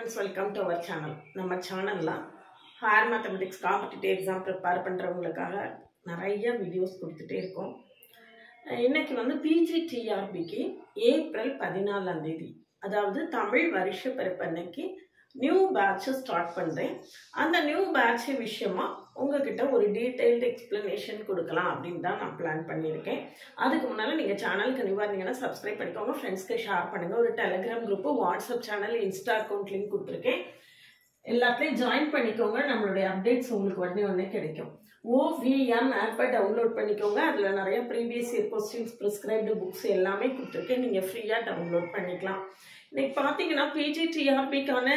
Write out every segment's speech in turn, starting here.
friends, welcome to our channel. நம்ம சேனல்ல higher mathematics competitive exam prepare பண்றவங்களுக்காக நிறைய வீடியோஸ் கொடுத்துட்டே இருக்கோம். இன்னைக்கு வந்து PGTRBக்கு ஏப்ரல் 14ஆம் தேதி அதாவது தமிழ் வருஷ பிறப்பு அன்னைக்கு நியூ பேட்ச் ஸ்டார்ட் பண்றேன். அந்த நியூ பேட்ச் விஷயமா உங்ககிட்ட ஒரு டீடைல்டு எக்ஸ்பிளனேஷன் கொடுக்கலாம் அப்படின்னு தான் நான் பிளான் பண்ணியிருக்கேன். அதுக்கு முன்னால் நீங்கள் சேனலுக்கு நியூவாக இருந்தீங்கன்னா சப்ஸ்கிரைப் பண்ணிக்கோங்க, ஃப்ரெண்ட்ஸ்க்கு ஷேர் பண்ணுங்கள். ஒரு Telegram group, WhatsApp channel, Insta account link கொடுத்துருக்கேன். எல்லாத்தையும் ஜாயின் பண்ணிக்கோங்க. நம்மளுடைய அப்டேட்ஸ் உங்களுக்கு உடனே கிடைக்கும். OVM ஆப்பை டவுன்லோட் பண்ணிக்கோங்க. அதில் நிறைய previous year questions, prescribed books எல்லாமே கொடுத்துருக்கேன். நீங்கள் ஃப்ரீயாக டவுன்லோட் பண்ணிக்கலாம். இன்னைக்கு பார்த்தீங்கன்னா PGTRBக்கான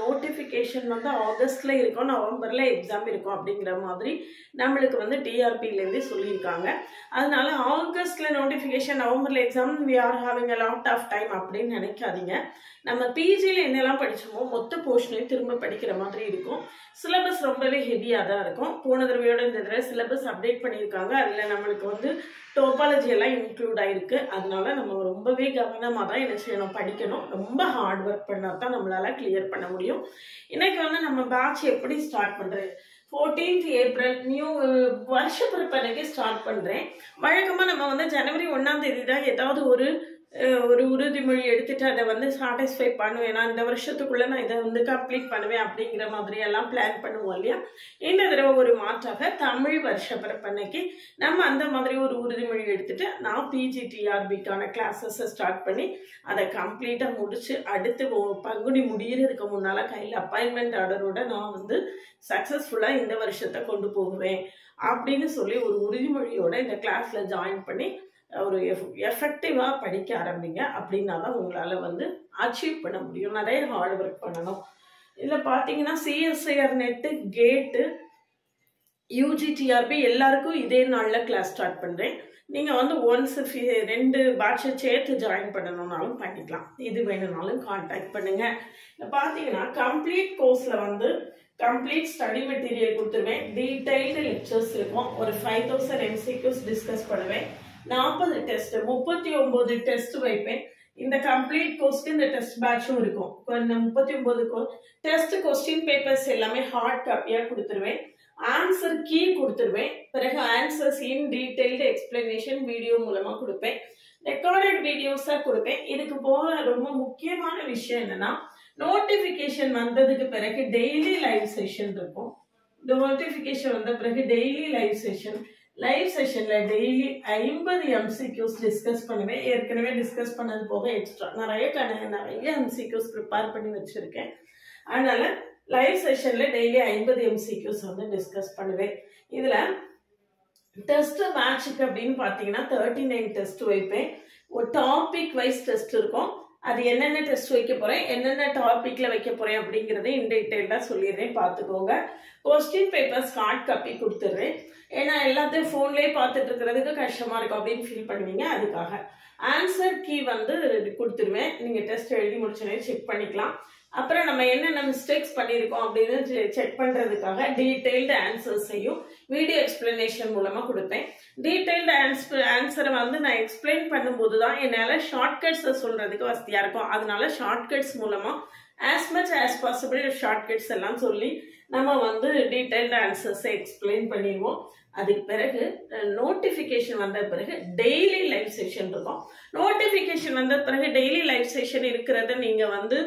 நோட்டிஃபிகேஷன் வந்து ஆகஸ்ட்ல இருக்கும், நவம்பர்ல எக்ஸாம் இருக்கும் அப்படிங்கிற மாதிரி நம்மளுக்கு வந்து டிஆர்பிலேருந்தே சொல்லியிருக்காங்க. அதனால ஆகஸ்ட்ல நோட்டிஃபிகேஷன், நவம்பர்ல exam, we are having a lot of time அப்படின்னு நினைக்காதீங்க. நம்ம பிஜியில் என்னெல்லாம் படிச்சோமோ மொத்த போர்ஷனையும் திரும்ப படிக்கிற மாதிரி இருக்கும். சிலபஸ் ரொம்பவே ஹெவியாக தான் இருக்கும். போன தடவையோட இந்த தடவை சிலபஸ் அப்டேட் பண்ணியிருக்காங்க. அதில் நம்மளுக்கு வந்து டோபாலஜி எல்லாம் இன்க்ளூட் ஆயிருக்கு. அதனால நம்ம ரொம்பவே கவனமாக தான் என்ன செய்யணும், படிக்கணும். ரொம்ப ஹார்ட் ஒர்க் பண்ணால் தான் நம்மளால கிளியர் பண்ண முடியும். இன்னைக்கு வந்து நம்ம பேட்ச் எப்படி ஸ்டார்ட் பண்ணுறது, 14th ஏப்ரல் நியூ வருஷ பிறப்பு அன்னைக்கு ஸ்டார்ட் பண்ணுறேன். வழக்கமாக நம்ம வந்து ஜனவரி 1ஆம் தேதி தான் ஏதாவது ஒரு உறுதிமொழி எடுத்துட்டு அதை வந்து சாட்டிஸ்ஃபை பண்ணுவேன். நான் இந்த வருஷத்துக்குள்ள நான் இதை வந்து கம்ப்ளீட் பண்ணுவேன் அப்படிங்கிற மாதிரி எல்லாம் பிளான் பண்ணுவோம் இல்லையா. இந்த தடவை ஒரு மாற்றாக தமிழ் வருஷ பிறப்பு அன்னைக்கு நம்ம அந்த மாதிரி ஒரு உறுதிமொழி எடுத்துட்டு நான் PGTRBக்கான கிளாஸஸை ஸ்டார்ட் பண்ணி அதை கம்ப்ளீட்டாக முடிச்சு அடுத்து பங்குனி முடியறதுக்கு முன்னால கையில் அப்பாயின்மெண்ட் ஆர்டரோட நான் வந்து சக்ஸஸ்ஃபுல்லாக இந்த வருஷத்தை கொண்டு போகுவேன் அப்படின்னு சொல்லி ஒரு உறுதிமொழியோட இந்த கிளாஸ்ல ஜாயின் பண்ணி ஒரு எஃபெக்டிவா படிக்க ஆரம்பிங்க. அப்படின்னா தான் உங்களால வந்து அச்சீவ் பண்ண முடியும். நிறைய ஹார்ட் ஒர்க் பண்ணணும். இதுல பாத்தீங்கன்னா CSIR நெட்டு, கேட்டு, UGTRB எல்லாருக்கும் இதே நாள்ல கிளாஸ் ஸ்டார்ட் பண்றேன். நீங்க வந்து ஒன்ஸ் 2 பேட்சை சேர்த்து ஜாயின் பண்ணணும்னாலும் பண்ணிக்கலாம். இது வேணும்னாலும் கான்டாக்ட் பண்ணுங்க. பாத்தீங்கன்னா கம்ப்ளீட் கோர்ஸ்ல வந்து கம்ப்ளீட் ஸ்டடி மெட்டீரியல் கொடுத்துருவேன். டீடைல்டு லெக்சர்ஸ் இருக்கும். ஒரு 5000 MCQs டிஸ்கஸ் பண்ணுவேன். 40 டெஸ்ட், 39 டெஸ்ட் வைப்பேன். இந்த கம்ப்ளீட் கோர்ஸ்க்கு இந்த டெஸ்ட் பேட்சும் இருக்கும். இந்த 39 டெஸ்ட் கொஸ்டின் பேப்பர்ஸ் எல்லாமே ஹார்ட் காப்பியா கொடுத்துருவேன். ஆன்சர் கீ கொடுத்துருவேன். பிறகு ஆன்சர்ஸ் இன் டீடைல்டு எக்ஸ்பிளனேஷன் வீடியோ மூலமா கொடுப்பேன். ரெக்கார்டட் வீடியோஸா கொடுப்பேன். இதுக்கு போக ரொம்ப முக்கியமான விஷயம் என்னன்னா, நோட்டிபிகேஷன் வந்ததுக்கு பிறகு டெய்லி லைவ் செஷன் இருக்கும். நோட்டிபிகேஷன் வந்த பிறகு டெய்லி லைவ் செஷன்ல டெய்லி 50 MCQs டிஸ்கஸ் பண்ணுவேன். ஏற்கனவே டிஸ்கஸ் பண்ணது போக எக்ஸ்ட்ரா நிறைய MCQs ப்ரிப்பேர் பண்ணி வச்சிருக்கேன். அதனால லைவ் செஷன்ல டெய்லி 50 MCQs வந்து டிஸ்கஸ் பண்ணுவேன். இதுல டெஸ்ட் மேட்சுக்கு அப்படின்னு பாத்தீங்கன்னா 39 டெஸ்ட் வைப்பேன். ஒரு டாபிக் வைஸ் டெஸ்ட் இருக்கும். அது என்னென்ன டெஸ்ட் வைக்க போறேன், என்னென்ன டாபிக்ல வைக்க போறேன் அப்படிங்கறத இன் டீடைல்டா சொல்லிடுறேன், பாத்துக்கோங்க. கொஸ்டின் பேப்பர்ஸ் ஹார்ட் காப்பி கொடுத்துடுறேன். ஏன்னா எல்லாத்தையும் போன்லயே பார்த்துட்டு இருக்கிறதுக்கு கஷ்டமா இருக்கும் அப்படின்னு ஃபீல் பண்ணுவீங்க. அதுக்காக ஆன்சர் கீ வந்து கொடுத்துருவேன். நீங்க டெஸ்ட் எழுதி முடிச்சோடனே செக் பண்ணிக்கலாம். அப்புறம் நம்ம என்னென்ன மிஸ்டேக்ஸ் பண்ணியிருக்கோம் அப்படின்னு செக் பண்றதுக்காக டீடைல்டு ஆன்சர்ஸையும் வீடியோ எக்ஸ்பிளனேஷன் மூலமா கொடுப்பேன். டீடைல்டு ஆன்சரை வந்து நான் எக்ஸ்பிளைன் பண்ணும்போது தான் என்னால ஷார்ட்கட்ஸை சொல்றதுக்கு வசதியா இருக்கும். அதனால ஷார்ட்கட்ஸ் மூலமா as much as possible shortcuts எல்லாம் சொல்லி நம்ம வந்து டீடைல்டு ஆன்சர்ஸை எக்ஸ்பிளைன் பண்ணிடுவோம். அதுக்கு பிறகு நோட்டிபிகேஷன் வந்த பிறகு டெய்லி லைவ் செஷன் இருக்கும். நோட்டிபிகேஷன் வந்த பிறகு டெய்லி லைவ் செஷன் இருக்கிறத நீங்க வந்து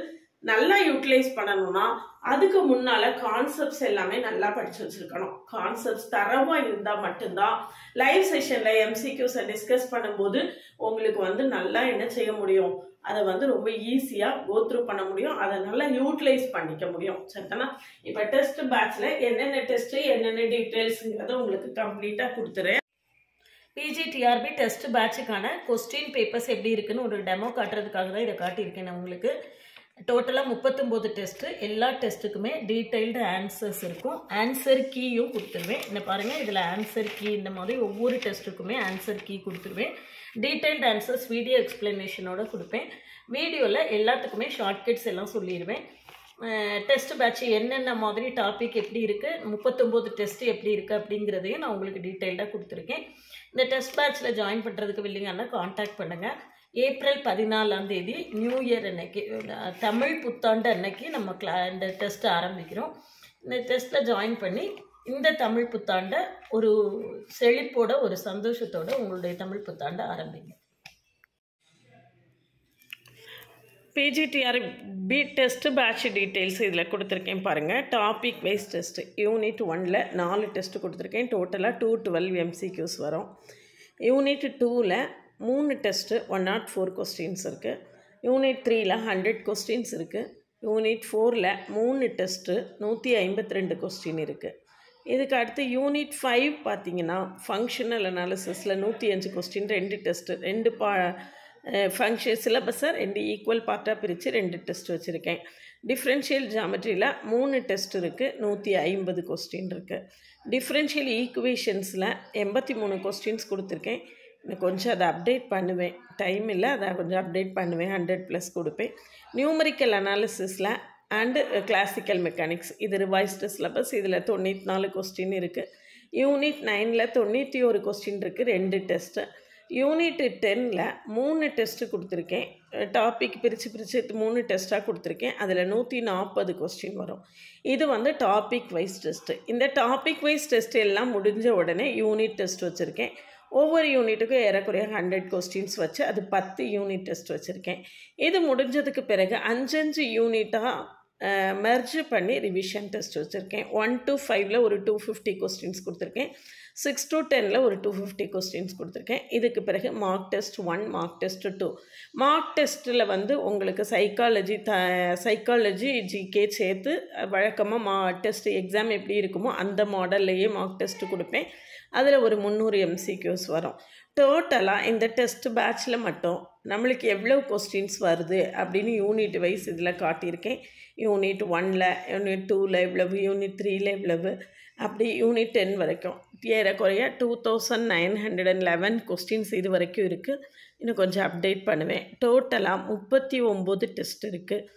நல்லா யூட்டிலைஸ் பண்ணணும்னா அதுக்கு முன்னால கான்செப்ட்ஸ் எல்லாமே நல்லா படிச்சு வச்சிருக்கணும். கான்செப்ட்ஸ் தரவா இருந்தா மட்டும்தான் லைவ் செஷன்ல MCQs டிஸ்கஸ் பண்ணும்போது உங்களுக்கு வந்து நல்லா என்ன செய்ய முடியும், அதை வந்து ரொம்ப ஈஸியா கோ த்ரூ பண்ண முடியும். அதை நல்லா யூட்டிலைஸ் பண்ணிக்க முடியும். சரிதானா? இப்ப டெஸ்ட் பேட்ச்ல என்னென்ன டெஸ்ட், என்னென்ன டீடைல்ஸ்ங்கிறத உங்களுக்கு கம்ப்ளீட்டா கொடுத்துறேன். PGTRB டெஸ்ட் பேட்சுக்கான கொஸ்டின் பேப்பர்ஸ் எப்படி இருக்குன்னு ஒரு டெமோ காட்டுறதுக்காக தான் இதை காட்டியிருக்கேன். நான் உங்களுக்கு டோட்டலாக 39 டெஸ்ட். எல்லா டெஸ்ட்டுக்குமே டீடைல்டு ஆன்சர்ஸ் இருக்கும். ஆன்சர் கீயும் கொடுத்துருவேன். இந்த பாருங்க, இதில் ஆன்சர் கீ இந்த மாதிரி ஒவ்வொரு டெஸ்ட்டுக்குமே ஆன்சர் கீ கொடுத்துருவேன். டீடைல்டு ஆன்சர்ஸ் வீடியோ எக்ஸ்பிளனேஷனோட கொடுப்பேன். வீடியோவில் எல்லாத்துக்குமே ஷார்ட்கட்ஸ் எல்லாம் சொல்லிடுவேன். டெஸ்ட் பேட்ச் என்னென்ன மாதிரி டாபிக் எப்படி இருக்குது, 39 டெஸ்ட் எப்படி இருக்குது அப்படிங்கிறதையும் நான் உங்களுக்கு டீட்டெயில்டாக கொடுத்துருக்கேன். இந்த டெஸ்ட் பேட்சில் ஜாயின் பண்ணுறதுக்கு வில்லிங்கன்னா கான்டாக்ட் பண்ணுங்கள். ஏப்ரல் 14 நியூ இயர் அன்னைக்கு, தமிழ் புத்தாண்டு அன்னைக்கு நம்ம இந்த டெஸ்ட்டை ஆரம்பிக்கிறோம். இந்த டெஸ்ட்டில் ஜாயின் பண்ணி இந்த தமிழ் புத்தாண்டை ஒரு செழிப்போட ஒரு சந்தோஷத்தோட உங்களுடைய தமிழ் புத்தாண்டை ஆரம்பிங்க. PGTR B test batch details இதில் கொடுத்துருக்கேன் பாருங்கள். டாபிக் வைஸ் டெஸ்ட்டு யூனிட் 1ல் 4 டெஸ்ட்டு கொடுத்துருக்கேன். டோட்டலாக 212 MCQs வரும். யூனிட் 2ல் 3 டெஸ்ட்டு 104 கொஸ்டின்ஸ் இருக்குது. யூனிட் 3ல் 100 கொஸ்டின்ஸ் இருக்குது. யூனிட் 4ல் 3 டெஸ்ட்டு 152 கொஸ்டின் இருக்குது. இதுக்கு அடுத்து யூனிட் 5 பார்த்திங்கன்னா ஃபங்க்ஷனல் அனாலிசிஸில் 105 கொஸ்டின், 2 டெஸ்ட்டு, 2 ஃபங்க்ஷன் சிலபஸை 2 ஈக்குவல் பார்ட்டாக பிரித்து 2 டெஸ்ட் வச்சுருக்கேன். டிஃப்ரென்ஷியல் ஜாமெட்ரியில் 3 டெஸ்ட் இருக்குது, 150 கொஸ்டின் இருக்குது. டிஃப்ரென்ஷியல் ஈக்குவேஷன்ஸில் 83 கொஸ்டின்ஸ் கொடுத்துருக்கேன். நான் கொஞ்சம் அதை அப்டேட் பண்ணுவேன், டைம் இல்லை, அதை கொஞ்சம் அப்டேட் பண்ணுவேன், 100+ கொடுப்பேன். நியூமரிக்கல் அனாலிசிஸில் அண்டு கிளாசிக்கல் மெக்கானிக்ஸ் இது ரிவைஸ்டு சிலபஸ். இதில் 94 கொஸ்டின் இருக்குது. யூனிட் 9ல் 91 கொஸ்டின் இருக்குது, 2 டெஸ்ட்டு. யூனிட் 10ல் 3 டெஸ்ட்டு கொடுத்துருக்கேன். டாபிக் பிரித்து 3 டெஸ்ட்டாக கொடுத்துருக்கேன். அதில் 140 கொஸ்டின் வரும். இது வந்து டாபிக் வைஸ் டெஸ்ட்டு. இந்த டாபிக் வைஸ் டெஸ்ட் எல்லாம் முடிஞ்ச உடனே யூனிட் டெஸ்ட் வச்சுருக்கேன். ஒவ்வொரு யூனிட்டுக்கும் ஏறக்குறைய 100 கொஸ்டின்ஸ் வச்சு அது 10 யூனிட் டெஸ்ட் வச்சுருக்கேன். இது முடிஞ்சதுக்கு பிறகு 5 யூனிட்டாக மெர்ஜ் பண்ணி ரிவிஷன் டெஸ்ட் வச்சுருக்கேன். 1 to 5ல் ஒரு 250 கொஸ்டின்ஸ் கொடுத்துருக்கேன். 6 to 10ல் ஒரு 250 கொஸ்டின்ஸ் கொடுத்துருக்கேன். இதுக்கு பிறகு mark test 1, mark test 2. Mark டெஸ்ட்டில் வந்து உங்களுக்கு சைக்காலஜி ஜிகே சேர்த்து வழக்கமாக டெஸ்ட் எக்ஸாம் எப்படி இருக்குமோ அந்த மாடல்லையே மார்க் டெஸ்ட்டு கொடுப்பேன். அதில் ஒரு 300 MCQs வரும். டோட்டலாக இந்த டெஸ்ட் பேட்சில் மட்டும் நம்மளுக்கு எவ்வளோ கொஸ்டின்ஸ் வருது அப்படின்னு யூனிட் வைஸ் இதில் காட்டியிருக்கேன். யூனிட் 1ல், யூனிட் 2ல் எவ்வளவு, யூனிட் 3ல் எவ்வளவு, அப்படி யூனிட் 10 வரைக்கும் ஏறக்குறைய 2911 கொஸ்டின்ஸ் இது வரைக்கும் இருக்குது. இன்னும் கொஞ்சம் அப்டேட் பண்ணுவேன். டோட்டலாக 39 டெஸ்ட் இருக்குது.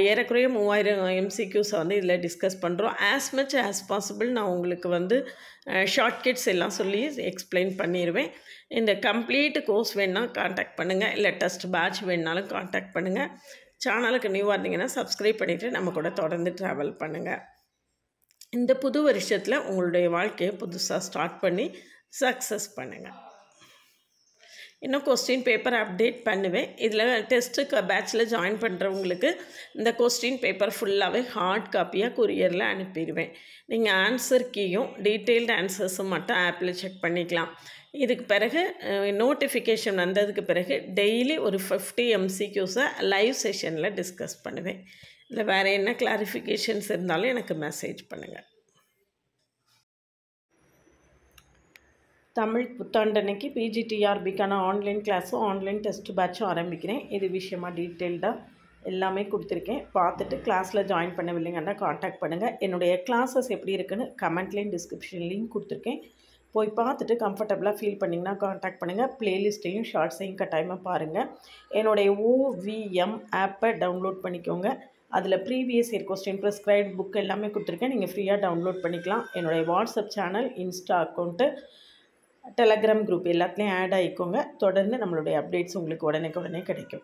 ஏறக்குறைய 3000 MCQs வந்து இதில் டிஸ்கஸ் பண்ணுறோம். ஆஸ் மச் ஆஸ் பாசிபிள் நான் உங்களுக்கு வந்து ஷார்ட்கட்ஸ் எல்லாம் சொல்லி எக்ஸ்பிளைன் பண்ணிடுவேன். இந்த கம்ப்ளீட் கோர்ஸ் வேணுன்னா காண்டாக்ட் பண்ணுங்கள், இல்லை டெஸ்ட் பேட்ச் வேணுனாலும் காண்டாக்ட் பண்ணுங்கள். சேனலுக்கு நியூவாக இருந்தீங்கன்னா சப்ஸ்கிரைப் பண்ணிவிட்டு நம்ம கூட தொடர்ந்து ட்ராவல் பண்ணுங்கள். இந்த புது வருஷத்தில் உங்களுடைய வாழ்க்கையை புதுசாக ஸ்டார்ட் பண்ணி சக்ஸஸ் பண்ணுங்கள். இன்னும் கொஸ்டின் பேப்பர் அப்டேட் பண்ணுவேன். இதில் டெஸ்ட்டுக்கு பேட்சில் ஜாயின் பண்ணுறவங்களுக்கு இந்த கொஸ்டின் பேப்பர் ஃபுல்லாகவே ஹார்ட் காப்பியாக கொரியரில் அனுப்பிடுவேன். நீங்கள் ஆன்சர் கீயும் டீட்டெயில்டு ஆன்சர்ஸும் மட்டும் ஆப்பில் செக் பண்ணிக்கலாம். இதுக்கு பிறகு நோட்டிஃபிகேஷன் வந்ததுக்கு பிறகு டெய்லி ஒரு 50 MCQஸை லைவ் செஷனில் டிஸ்கஸ் பண்ணுவேன். இல்லை வேறு என்ன கிளாரிஃபிகேஷன்ஸ் இருந்தாலும் எனக்கு மெசேஜ் பண்ணுங்கள். தமிழ் புத்தாண்டன்னைக்கு பிஜிடிஆர்பிக்கான ஆன்லைன் கிளாஸும் ஆன்லைன் டெஸ்ட் பேட்சும் ஆரம்பிக்கிறேன். இது விஷயமாக டீட்டெயில்டாக எல்லாமே கொடுத்துருக்கேன். பார்த்துட்டு கிளாஸில் ஜாயின் பண்ணவில்லைங்கன்னா காண்டாக்ட் பண்ணுங்கள். என்னுடைய கிளாஸஸ் எப்படி இருக்குன்னு கமெண்ட்லேயும் டிஸ்கிரிப்ஷன்லேயும் கொடுத்துருக்கேன். போய் பார்த்துட்டு கம்ஃபர்டபுளாக ஃபீல் பண்ணிங்கன்னா காண்டாக்ட் பண்ணுங்கள். ப்ளேலிஸ்ட்டையும் ஷார்ட்ஸையும் கட்டாயமாக பாருங்கள். என்னுடைய OVM ஆப்பை டவுன்லோட் பண்ணிக்கோங்க. அதில் previous year question prescribed book எல்லாமே கொடுத்துருக்கேன். நீங்கள் ஃப்ரீயாக டவுன்லோட் பண்ணிக்கலாம். என்னுடைய WhatsApp channel, Insta account, Telegram group எல்லாத்துலேயும் ஆட் ஆகிக்கோங்க. தொடர்ந்து நம்மளுடைய அப்டேட்ஸ் உங்களுக்கு உடனே கிடைக்கும்.